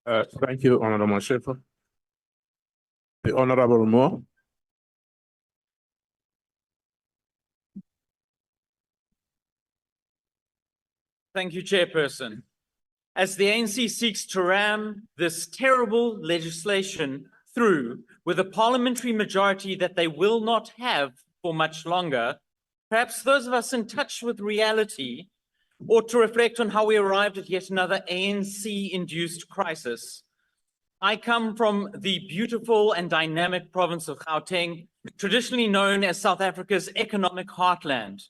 Thank you, Honorable Schaefer. The Honorable Moore. Thank you, Chairperson. As the ANC seeks to ram this terrible legislation through with a parliamentary majority that they will not have for much longer, perhaps those of us in touch with reality ought to reflect on how we arrived at yet another ANC-induced crisis. I come from the beautiful and dynamic province of Gauteng, traditionally known as South Africa's economic heartland.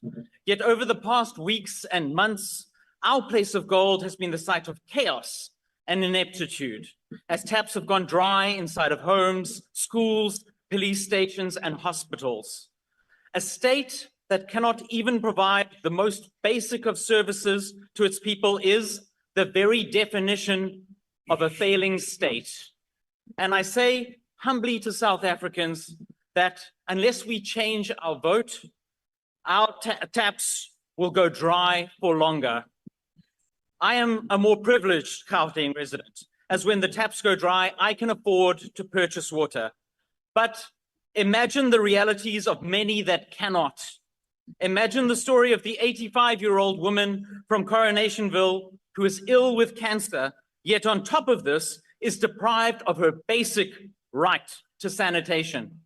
Yet over the past weeks and months, our place of gold has been the site of chaos and ineptitude, as taps have gone dry inside of homes, schools, police stations, and hospitals. A state that cannot even provide the most basic of services to its people is the very definition of a failing state. And I say humbly to South Africans that unless we change our vote, our taps will go dry for longer. I am a more privileged Gauteng resident, as when the taps go dry, I can afford to purchase water. But imagine the realities of many that cannot. Imagine the story of the 85-year-old woman from Coronationville who is ill with cancer, yet on top of this is deprived of her basic right to sanitation.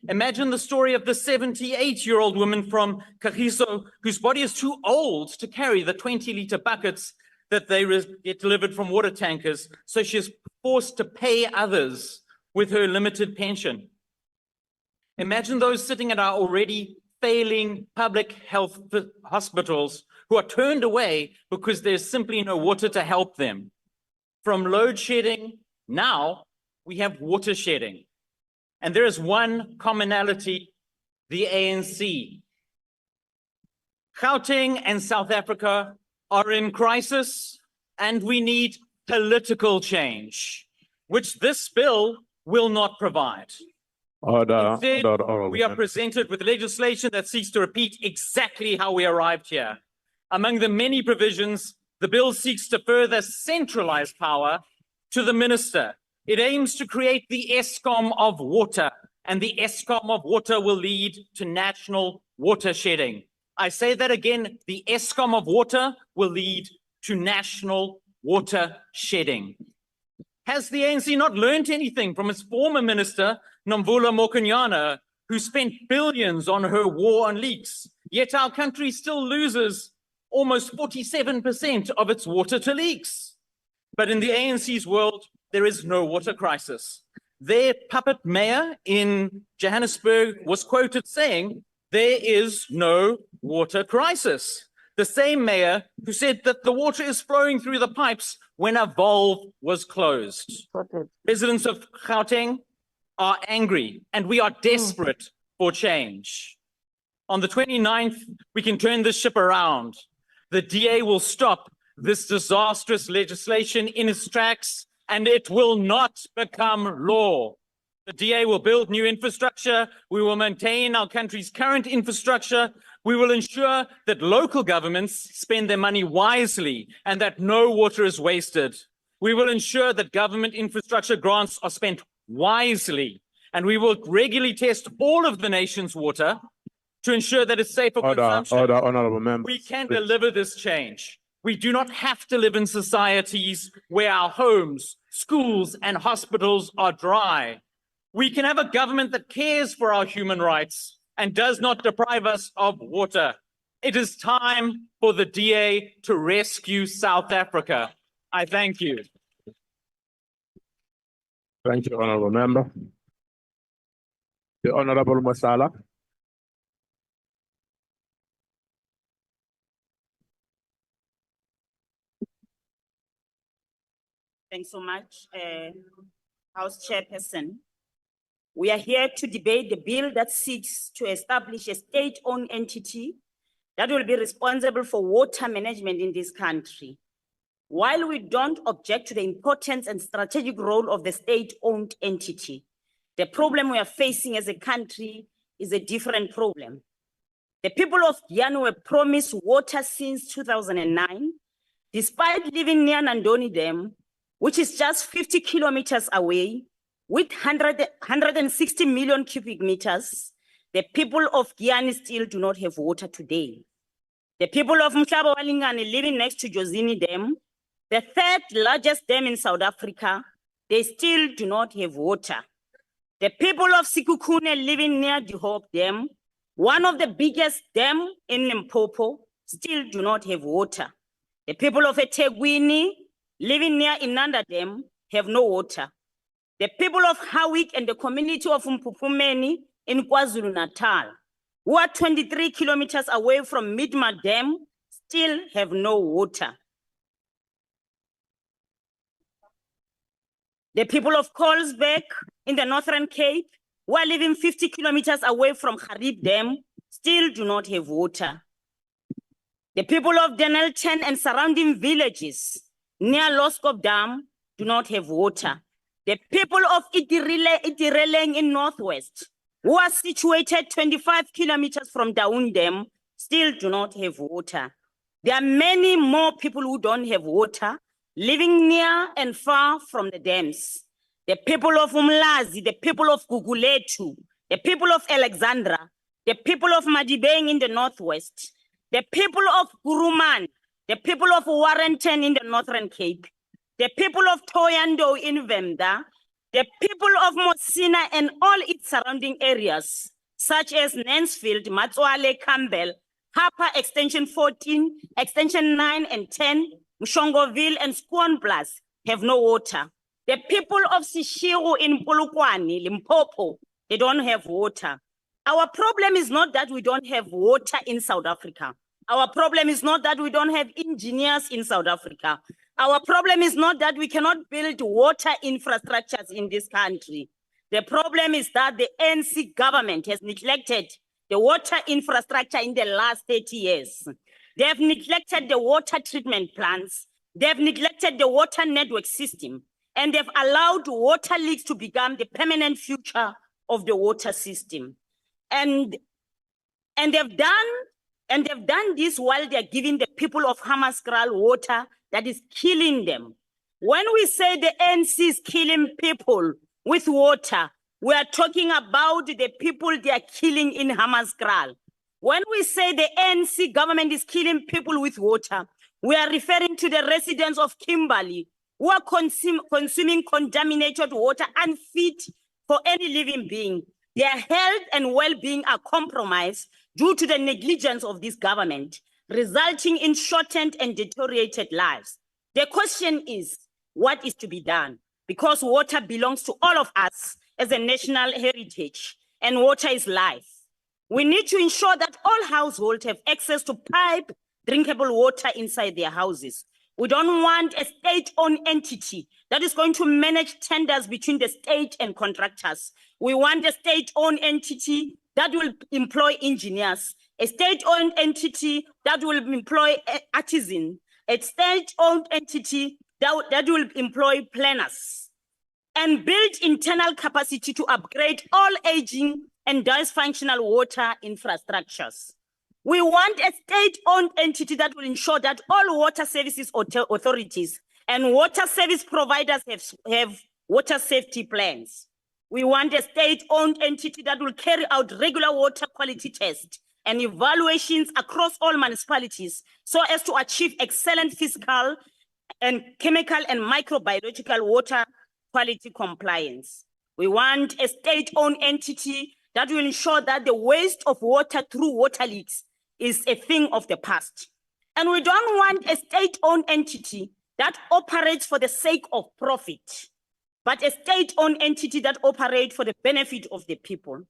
Imagine the story of the 78-year-old woman from Kagiso whose body is too old to carry the 20-liter buckets that they get delivered from water tankers, so she is forced to pay others with her limited pension. Imagine those sitting at our already failing public health hospitals who are turned away because there's simply no water to help them. From load shedding, now we have water shedding. And there is one commonality, the ANC. Gauteng and South Africa are in crisis, and we need political change, which this bill will not provide. Instead, we are presented with legislation that seeks to repeat exactly how we arrived here. Among the many provisions, the bill seeks to further centralize power to the minister. It aims to create the Eskom of water, and the Eskom of water will lead to national water shedding. I say that again, the Eskom of water will lead to national water shedding. Has the ANC not learned anything from its former minister, Nomvula Mokonyane, who spent billions on her war on leaks? Yet our country still loses almost 47% of its water to leaks. But in the ANC's world, there is no water crisis. Their puppet mayor in Johannesburg was quoted saying, "There is no water crisis." The same mayor who said that the water is flowing through the pipes when a valve was closed. Residents of Gauteng are angry, and we are desperate for change. On the 29th, we can turn this ship around. The DA will stop this disastrous legislation in its tracks, and it will not become law. The DA will build new infrastructure. We will maintain our country's current infrastructure. We will ensure that local governments spend their money wisely and that no water is wasted. We will ensure that government infrastructure grants are spent wisely, and we will regularly test all of the nation's water to ensure that it's safe for consumption. Honorable member. We can deliver this change. We do not have to live in societies where our homes, schools, and hospitals are dry. We can have a government that cares for our human rights and does not deprive us of water. It is time for the DA to rescue South Africa. I thank you. Thank you, Honorable Member. The Honorable Masala. Thanks so much, House Chairperson. We are here to debate the bill that seeks to establish a state-owned entity that will be responsible for water management in this country. While we don't object to the importance and strategic role of the state-owned entity, the problem we are facing as a country is a different problem. The people of Guyana were promised water since 2009. Despite living near Nandoni Dam, which is just 50 kilometers away, with 160 million cubic meters, the people of Giyani still do not have water today. The people of Mhlaba Walingane living next to Jozini Dam, the third largest dam in South Africa, they still do not have water. The people of Sikukune living near the Hope Dam, one of the biggest dam in Limpopo, still do not have water. The people of eThekwini living near Inanda Dam have no water. The people of Howick and the community of Mpupumeni in KwaZulu-Natal, who are 23 kilometers away from Midma Dam, still have no water. The people of Colesberg in the Northern Cape, who are living 50 kilometers away from Harib Dam, still do not have water. The people of Denelton and surrounding villages near Loskop Dam do not have water. The people of Itireleng in Northwest, who are situated 25 kilometers from Daun Dam, still do not have water. There are many more people who don't have water, living near and far from the dams. The people of Umlazi, the people of Guguletu, the people of Alexandra, the people of Madibeng in the Northwest, the people of Guruman, the people of Warrenton in the Northern Cape, the people of Toyando in Vemda, the people of Mosina and all its surrounding areas, such as Nansfield, Matswale, Campbell, Harper Extension 14, Extension 9 and 10, Mshongoville and Squanblas have no water. The people of Sishiru in Polokwane, Limpopo, they don't have water. Our problem is not that we don't have water in South Africa. Our problem is not that we don't have engineers in South Africa. Our problem is not that we cannot build water infrastructures in this country. The problem is that the ANC government has neglected the water infrastructure in the last 30 years. They have neglected the water treatment plants. They have neglected the water network system, and they've allowed water leaks to become the permanent future of the water system. And they've done this while they're giving the people of Hammanskraal water that is killing them. When we say the ANC is killing people with water, we are talking about the people they are killing in Hammanskraal. When we say the ANC government is killing people with water, we are referring to the residents of Kimberley who are consuming contaminated water unfit for any living being. Their health and well-being are compromised due to the negligence of this government, resulting in shortened and deteriorated lives. The question is, what is to be done? Because water belongs to all of us as a national heritage, and water is life. We need to ensure that all households have access to piped, drinkable water inside their houses. We don't want a state-owned entity that is going to manage tenders between the state and contractors. We want a state-owned entity that will employ engineers, a state-owned entity that will employ artisans, a state-owned entity that will employ planners, and build internal capacity to upgrade all aging and dysfunctional water infrastructures. We want a state-owned entity that will ensure that all water services authorities and water service providers have water safety plans. We want a state-owned entity that will carry out regular water quality tests and evaluations across all municipalities so as to achieve excellent physical and chemical and microbiological water quality compliance. We want a state-owned entity that will ensure that the waste of water through water leaks is a thing of the past. And we don't want a state-owned entity that operates for the sake of profit, but a state-owned entity that operates for the benefit of the people.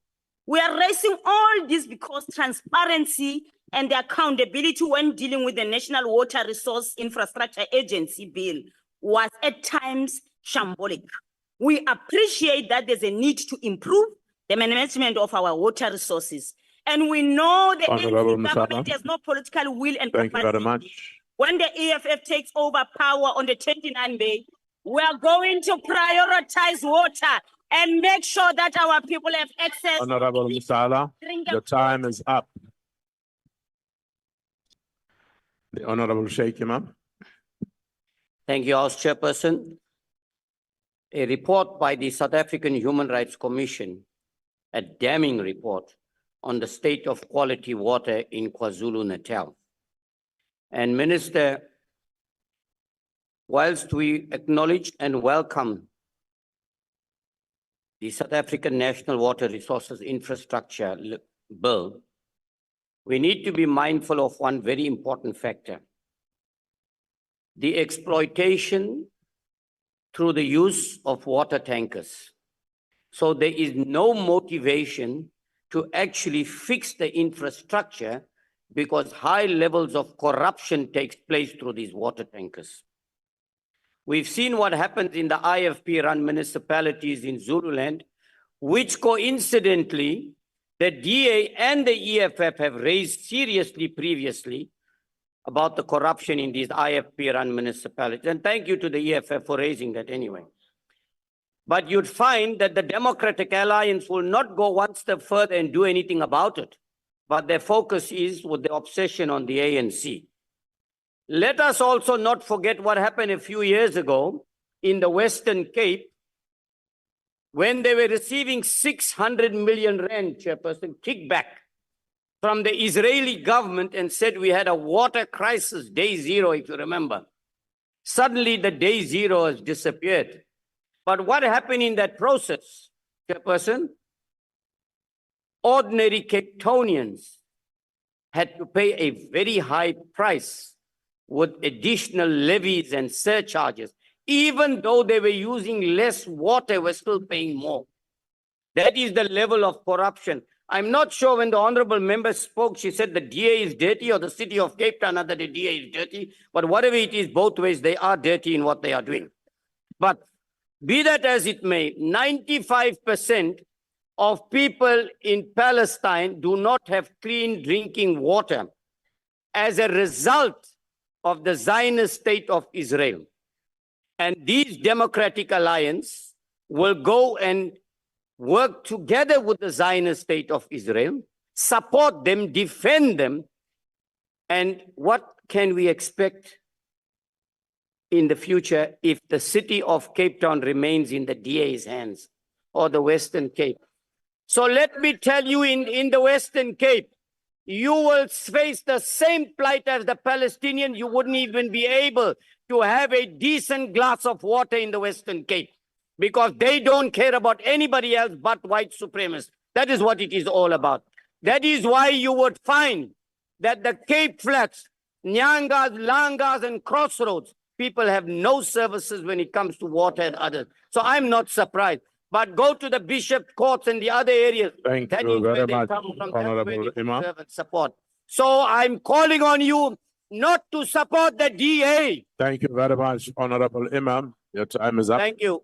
We are raising all this because transparency and the accountability when dealing with the National Water Resource Infrastructure Agency bill was at times shambolic. We appreciate that there's a need to improve the management of our water resources. And we know the Honorable ANC government Musala. has no political will and Thank you very capacity. much. When the EFF takes over power on the 29th May, we are going to prioritize water and make sure that our people have access Honorable to Musala, drinking your time is up. The Honorable Sheikh Imam. Thank you, House Chairperson. a report by the South African Human Rights Commission, a damning report on the state of quality water in KwaZulu-Natal. And Minister, whilst we acknowledge and welcome the South African National Water Resources Infrastructure Bill, we need to be mindful of one very important factor: the exploitation through the use of water tankers. So there is no motivation to actually fix the infrastructure because high levels of corruption takes place through these water tankers. We've seen what happens in the IFP-run municipalities in Zululand, which coincidentally, the DA and the EFF have raised seriously previously about the corruption in these IFP-run municipalities. And thank you to the EFF for raising that anyway. But you'd find that the Democratic Alliance will not go one step further and do anything about it. But their focus is with the obsession on the ANC. Let us also not forget what happened a few years ago in the Western Cape when they were receiving 600 million rand, Chairperson, kickback from the Israeli government and said we had a water crisis, day zero, if you remember. Suddenly the day zero has disappeared. But what happened in that process, Chairperson? Ordinary Cape Townians had to pay a very high price with additional levies and surcharges. Even though they were using less water, we're still paying more. That is the level of corruption. I'm not sure when the honorable member spoke, she said the DA is dirty or the city of Cape Town, that the DA is dirty. But whatever it is, both ways, they are dirty in what they are doing. But be that as it may, 95% of people in Palestine do not have clean drinking water as a result of the Zionist state of Israel. And these Democratic Alliance will go and work together with the Zionist state of Israel, support them, defend them. And what can we expect in the future if the city of Cape Town remains in the DA's hands or the Western Cape? So let me tell you, in the Western Cape, you will face the same plight as the Palestinians. You wouldn't even be able to have a decent glass of water in the Western Cape because they don't care about anybody else but white supremacists. That is what it is all about. That is why you would find that the Cape Flats, Nyangas, Langas, and Crossroads, people have no services when it comes to water and others. So I'm not surprised. But go to the Bishop Courts and the other areas. Thank That you is where very they much, come from. That's Honorable where they Imam. deserve and support. So I'm calling on you not to support the DA. Thank you very much, Honorable Imam. Your time is up. Thank you.